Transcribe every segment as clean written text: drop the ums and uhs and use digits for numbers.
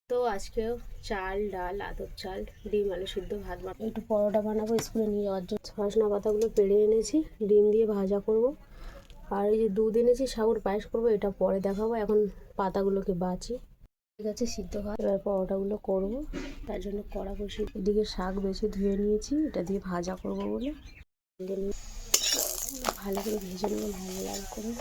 তো আজকেও চাল ডাল আতপ চাল ডিম আলু সিদ্ধ ভাত বানাবো, একটু পরোটা বানাবো স্কুলে নিয়ে যাওয়ার জন্য। সজনা পাতাগুলো পেড়ে এনেছি, ডিম দিয়ে ভাজা করব। আর এই যে দুধ এনেছি, সাবুর পায়েস করবো, এটা পরে দেখাবো। এখন পাতাগুলোকে বাছি। ঠিক আছে, সিদ্ধ ভাত। এবার পরোটাগুলো করব, তার জন্য কড়া বসিয়ে এদিকে শাক বেছে ধুয়ে নিয়েছি, এটা দিয়ে ভাজা করব বলে ভালো করে ভেজে নেবো, লাল লাল করে।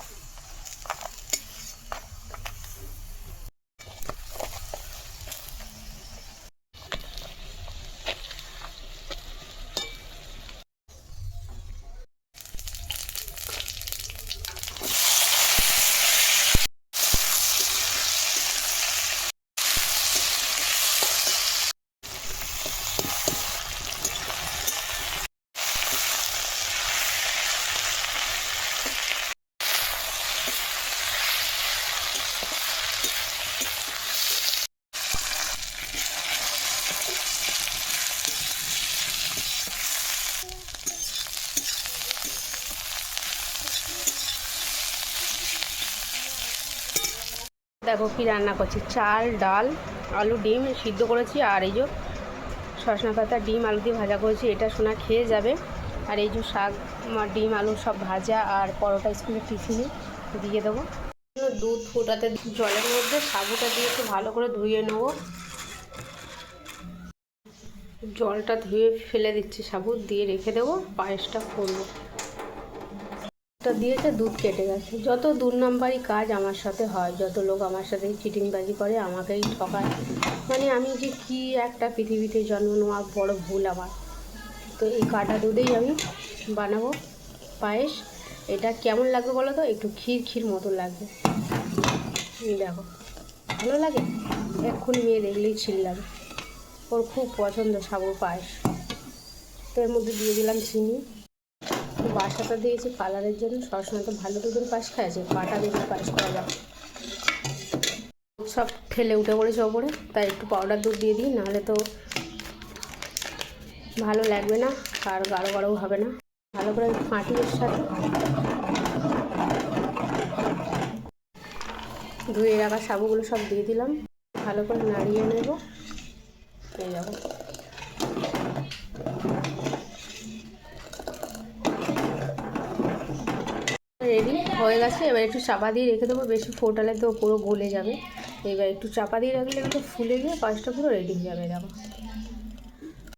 দেখো কি রান্না করছি, চাল ডাল আলু ডিম সিদ্ধ করেছি, আর এই যে সজনা পাতা ডিম আলু দিয়ে ভাজা করেছি, এটা সোনা খেয়ে যাবে। আর এই যে শাক ডিম আলু সব ভাজা, আর পরোটা স্কুলের টিফিনে দিয়ে দেবো। দুধ ফোটাতে জলের মধ্যে সাবুটা দিয়ে একটু ভালো করে ধুয়ে নেবো। জলটা ধুয়ে ফেলে দিচ্ছি, সাবু দিয়ে রেখে দেবো, পায়েসটা করবো। দিয়েছে, দুধ কেটে গেছে। যত 2 নম্বরই কাজ আমার সাথে হয়, যত লোক আমার সাথে চিটিংবাজি করে, আমাকেই ঠকায়। মানে আমি যে কি একটা পৃথিবীতে জন্ম নেওয়া বড় ভুল আমার। তো এই কাটা দুধেই আমি বানাবো পায়েস। এটা কেমন লাগবে বলো তো? একটু ক্ষীর ক্ষীর মতো লাগবে। দেখো ভালো লাগে, এক্ষুনি মেয়ে দেখলেই ছিল্লাবে। ওর খুব পছন্দ সাবুর পায়েস। তো এর মধ্যে দিয়ে দিলাম চিনি। বাটাটা দিয়েছি কালারের জন্য, সবসময় তো ভালো দুধের পায়েস খাইছে, বাটা দিয়ে পায়েস করা যাবে। সব ঠেলে উঠে পড়েছে ওপরে, তাই একটু পাউডার দুধ দিয়ে দিই, নাহলে তো ভালো লাগবে না আর গাঢ় গাঢ়ও হবে না। ভালো করে ফাটিয়ে সাথে ধুয়ে রাখা সাবুগুলো সব দিয়ে দিলাম, ভালো করে নাড়িয়ে নেব। এই যাবো রেডি হয়ে গেছে। এবার একটু চাপা দিয়ে রেখে দেবো, বেশি ফোটালে তো পুরো গলে যাবে। এবার একটু চাপা দিয়ে রাখলে একটু ফুলে গিয়ে পায়েসটা পুরো রেডি হয়ে যাবে। দেখো